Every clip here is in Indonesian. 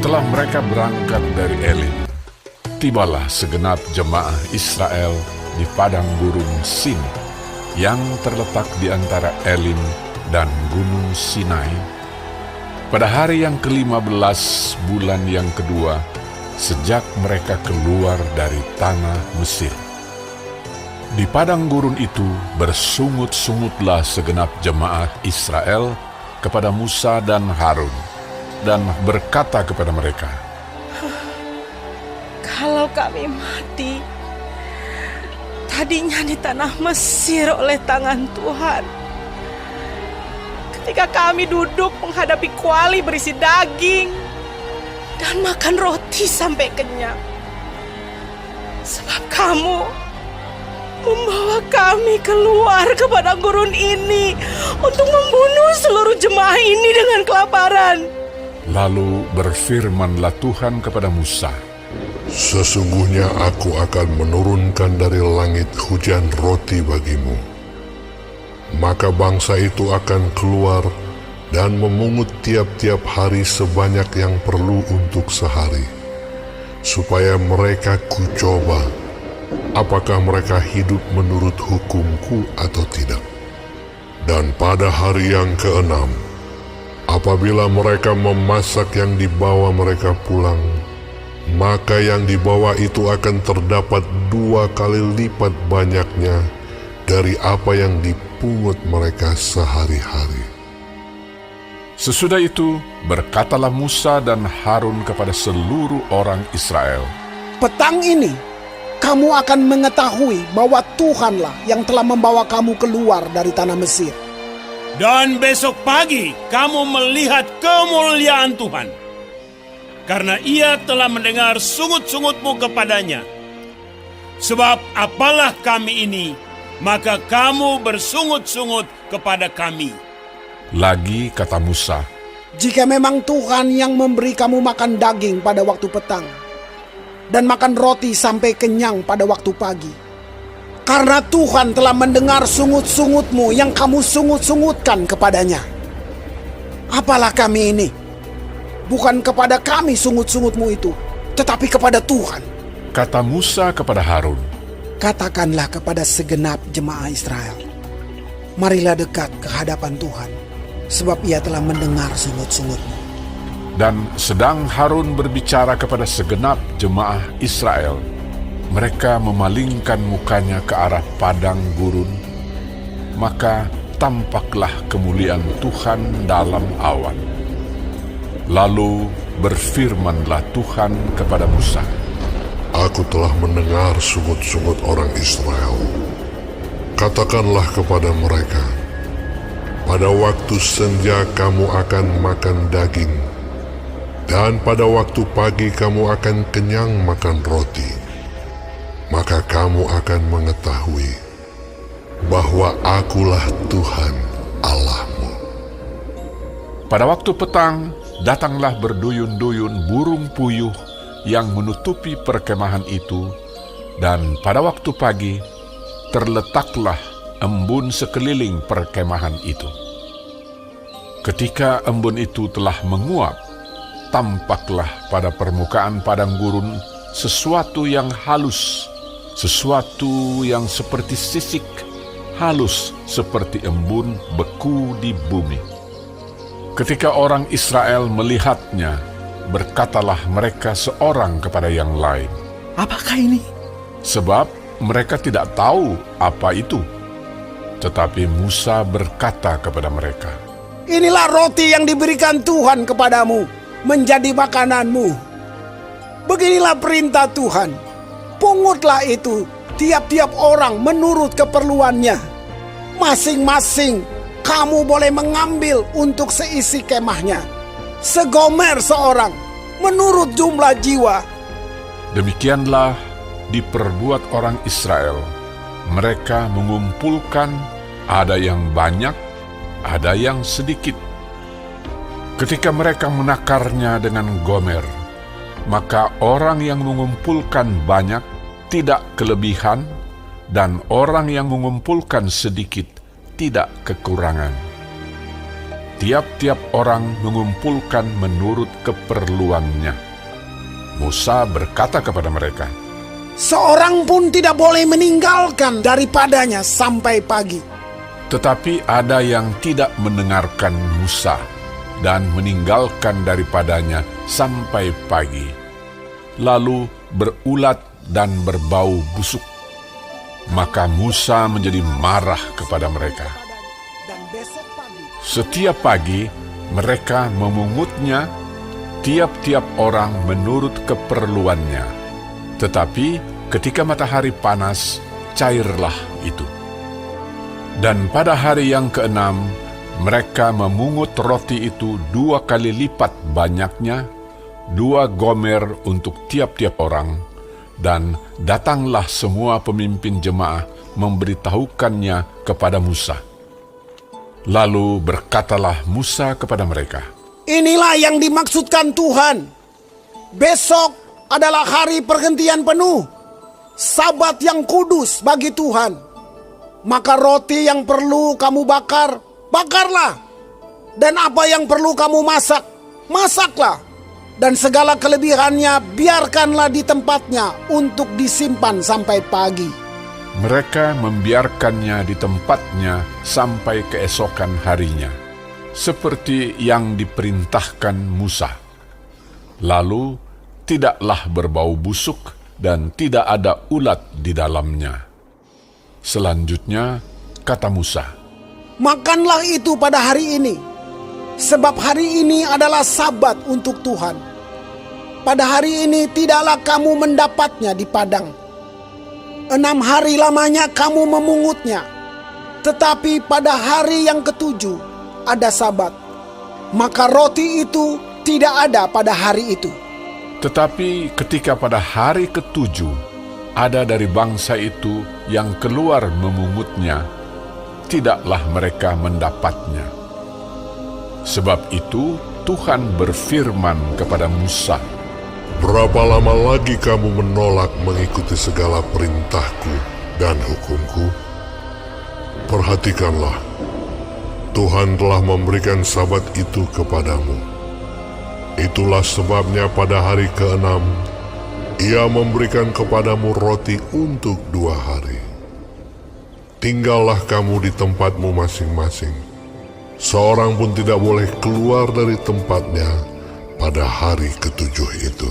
Setelah mereka berangkat dari Elim, tibalah segenap jemaah Israel di padang gurun Sin yang terletak di antara Elim dan Gunung Sinai pada hari yang ke-15 bulan yang kedua sejak mereka keluar dari tanah Mesir. Di padang gurun itu bersungut-sungutlah segenap jemaah Israel kepada Musa dan Harun, dan berkata kepada mereka, "Kalau kami mati tadinya di tanah Mesir oleh tangan Tuhan, ketika kami duduk menghadapi kuali berisi daging dan makan roti sampai kenyang, sebab kamu membawa kami keluar ke padang gurun ini untuk membunuh seluruh jemaah ini dengan kelaparan." Lalu berfirmanlah Tuhan kepada Musa, "Sesungguhnya aku akan menurunkan dari langit hujan roti bagimu. Maka bangsa itu akan keluar dan memungut tiap-tiap hari sebanyak yang perlu untuk sehari, supaya mereka kucoba apakah mereka hidup menurut hukumku atau tidak. Dan pada hari yang ke-6, apabila mereka memasak yang dibawa mereka pulang, maka yang dibawa itu akan terdapat 2 kali lipat banyaknya dari apa yang dipungut mereka sehari-hari." Sesudah itu berkatalah Musa dan Harun kepada seluruh orang Israel, "Petang ini kamu akan mengetahui bahwa Tuhanlah yang telah membawa kamu keluar dari tanah Mesir. Dan besok pagi kamu melihat kemuliaan Tuhan, karena Ia telah mendengar sungut-sungutmu kepadanya. Sebab apalah kami ini, maka kamu bersungut-sungut kepada kami." Lagi kata Musa, Jika memang Tuhan yang memberi kamu makan daging pada waktu petang, dan makan roti sampai kenyang pada waktu pagi, karena Tuhan telah mendengar sungut-sungutmu yang kamu sungut-sungutkan kepadanya. Apalah kami ini? Bukan kepada kami sungut-sungutmu itu, tetapi kepada Tuhan. kata Musa kepada Harun, Katakanlah kepada segenap jemaah Israel, marilah dekat ke hadapan Tuhan, sebab Ia telah mendengar sungut-sungutmu. dan sedang Harun berbicara kepada segenap jemaah Israel, mereka memalingkan mukanya ke arah padang gurun, maka tampaklah kemuliaan Tuhan dalam awan. Lalu berfirmanlah Tuhan kepada Musa, "Aku telah mendengar sungut-sungut orang Israel. Katakanlah kepada mereka, pada waktu senja kamu akan makan daging, dan pada waktu pagi kamu akan kenyang makan roti. Maka kamu akan mengetahui bahwa Akulah Tuhan Allahmu." Pada waktu petang, datanglah berduyun-duyun burung puyuh yang menutupi perkemahan itu, dan pada waktu pagi terletaklah embun sekeliling perkemahan itu. Ketika embun itu telah menguap, tampaklah pada permukaan padang gurun sesuatu yang halus, sesuatu yang seperti sisik, halus seperti embun beku di bumi. Ketika orang Israel melihatnya, berkatalah mereka seorang kepada yang lain, Apakah ini? sebab mereka tidak tahu apa itu. Tetapi Musa berkata kepada mereka, Inilah roti yang diberikan Tuhan kepadamu, menjadi makananmu. Beginilah perintah Tuhan, pungutlah itu tiap-tiap orang menurut keperluannya. Masing-masing kamu boleh mengambil untuk seisi kemahnya, segomer seorang menurut jumlah jiwa. Demikianlah diperbuat orang Israel. Mereka mengumpulkan, ada yang banyak, ada yang sedikit. Ketika mereka menakarnya dengan gomer, maka orang yang mengumpulkan banyak tidak kelebihan, dan orang yang mengumpulkan sedikit tidak kekurangan. tiap-tiap orang mengumpulkan menurut keperluannya. Musa berkata kepada mereka, Seorang pun tidak boleh meninggalkan daripadanya sampai pagi. tetapi ada yang tidak mendengarkan Musa dan meninggalkan daripadanya sampai pagi, lalu berulat dan berbau busuk. Maka Musa menjadi marah kepada mereka. Dan besok pagi, Setiap pagi mereka memungutnya, tiap-tiap orang menurut keperluannya. Tetapi ketika matahari panas, cairlah itu. Dan pada hari yang keenam, mereka memungut roti itu 2 kali lipat banyaknya, 2 gomer untuk tiap-tiap orang, dan datanglah semua pemimpin jemaah memberitahukannya kepada Musa. Lalu berkatalah Musa kepada mereka, inilah yang dimaksudkan Tuhan. Besok adalah hari pergantian penuh, Sabat yang kudus bagi Tuhan. Maka roti yang perlu kamu bakar, bakarlah. Dan apa yang perlu kamu masak, masaklah. Dan segala kelebihannya biarkanlah di tempatnya untuk disimpan sampai pagi. mereka membiarkannya di tempatnya sampai keesokan harinya, seperti yang diperintahkan Musa. Lalu tidaklah berbau busuk dan tidak ada ulat di dalamnya. Selanjutnya kata Musa, Makanlah itu pada hari ini, sebab hari ini adalah Sabat untuk Tuhan. Pada hari ini tidaklah kamu mendapatnya di padang. 6 hari lamanya kamu memungutnya, tetapi pada hari yang ke-7 ada Sabat. Maka roti itu tidak ada pada hari itu. tetapi ketika pada hari ke-7 ada dari bangsa itu yang keluar memungutnya, tidaklah mereka mendapatnya. Sebab itu Tuhan berfirman kepada Musa, Berapa lama lagi kamu menolak mengikuti segala perintahku dan hukumku? Perhatikanlah, Tuhan telah memberikan Sabat itu kepadamu. Itulah sebabnya pada hari ke-6, Ia memberikan kepadamu roti untuk 2 hari. Tinggallah kamu di tempatmu masing-masing. Seorang pun tidak boleh keluar dari tempatnya pada hari ke-7 itu.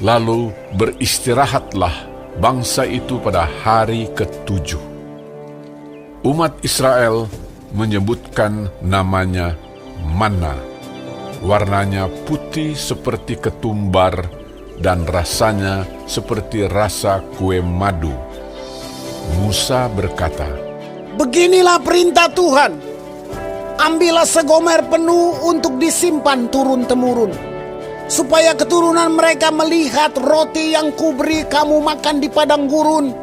lalu beristirahatlah bangsa itu pada hari ke-7. Umat Israel menyebutkan namanya manna. Warnanya putih seperti ketumbar dan rasanya seperti rasa kue madu. Musa berkata, Beginilah perintah Tuhan. Ambillah segomer penuh untuk disimpan turun-temurun, supaya keturunan mereka melihat roti yang kuberi kamu makan di padang gurun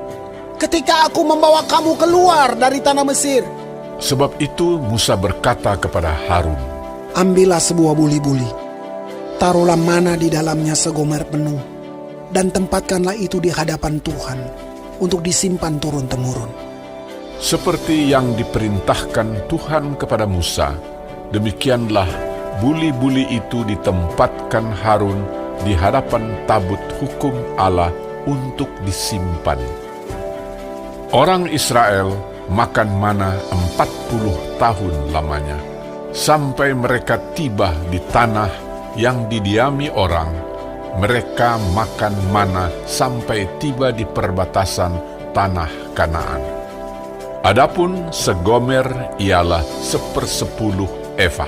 ketika aku membawa kamu keluar dari tanah Mesir. sebab itu Musa berkata kepada Harun, Ambillah sebuah buli-buli, taruhlah mana di dalamnya segomer penuh, dan tempatkanlah itu di hadapan Tuhan untuk disimpan turun-temurun. seperti yang diperintahkan Tuhan kepada Musa, demikianlah buli-buli itu ditempatkan Harun di hadapan tabut hukum Allah untuk disimpan. Orang Israel makan mana 40 tahun lamanya, sampai mereka tiba di tanah yang didiami orang. Mereka makan mana sampai tiba di perbatasan tanah Kanaan. Adapun segomer ialah 1/10 eva.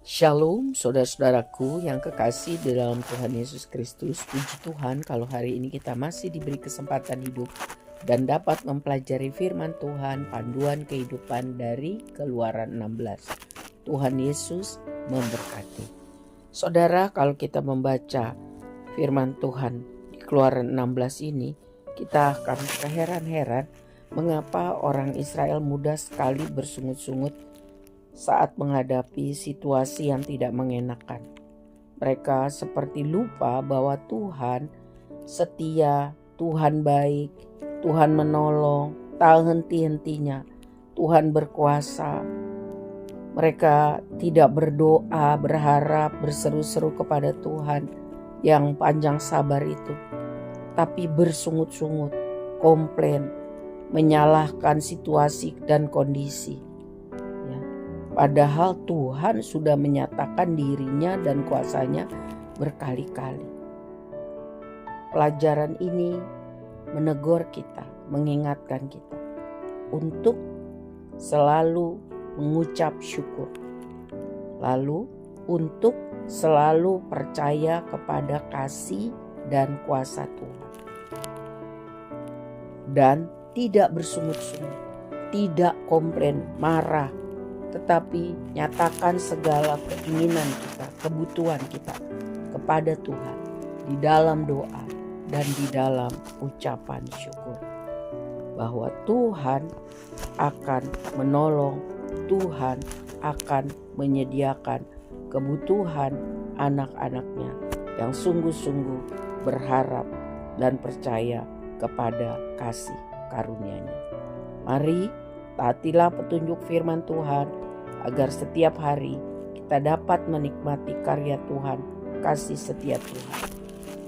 Shalom saudara-saudaraku yang kekasih di dalam Tuhan Yesus Kristus. Puji Tuhan kalau hari ini kita masih diberi kesempatan hidup dan dapat mempelajari firman Tuhan, panduan kehidupan dari Keluaran 16. Tuhan Yesus memberkati. Saudara, kalau kita membaca firman Tuhan di Keluaran 16 ini, kita akan keheran-heran mengapa orang Israel mudah sekali bersungut-sungut saat menghadapi situasi yang tidak mengenakan. Mereka seperti lupa bahwa Tuhan setia, Tuhan baik, Tuhan menolong, tak henti-hentinya. Tuhan berkuasa. Mereka tidak berdoa, berharap, berseru-seru kepada Tuhan yang panjang sabar itu, tapi bersungut-sungut, komplain, menyalahkan situasi dan kondisi. Ya. Padahal Tuhan sudah menyatakan dirinya dan kuasanya berkali-kali. Pelajaran ini menegur kita, mengingatkan kita untuk selalu mengucap syukur. Lalu untuk selalu percaya kepada kasih dan kuasa Tuhan. Dan tidak bersungut-sungut, tidak komplain, marah, tetapi nyatakan segala keinginan kita, kebutuhan kita kepada Tuhan di dalam doa dan di dalam ucapan syukur. Bahwa Tuhan akan menolong, Tuhan akan menyediakan kebutuhan anak-anaknya yang sungguh-sungguh berharap dan percaya kepada kasih karunia-Nya. Mari taatilah petunjuk firman Tuhan agar setiap hari kita dapat menikmati karya Tuhan, kasih setia Tuhan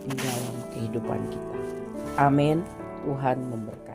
di dalam kehidupan kita. Amin. Tuhan memberkati.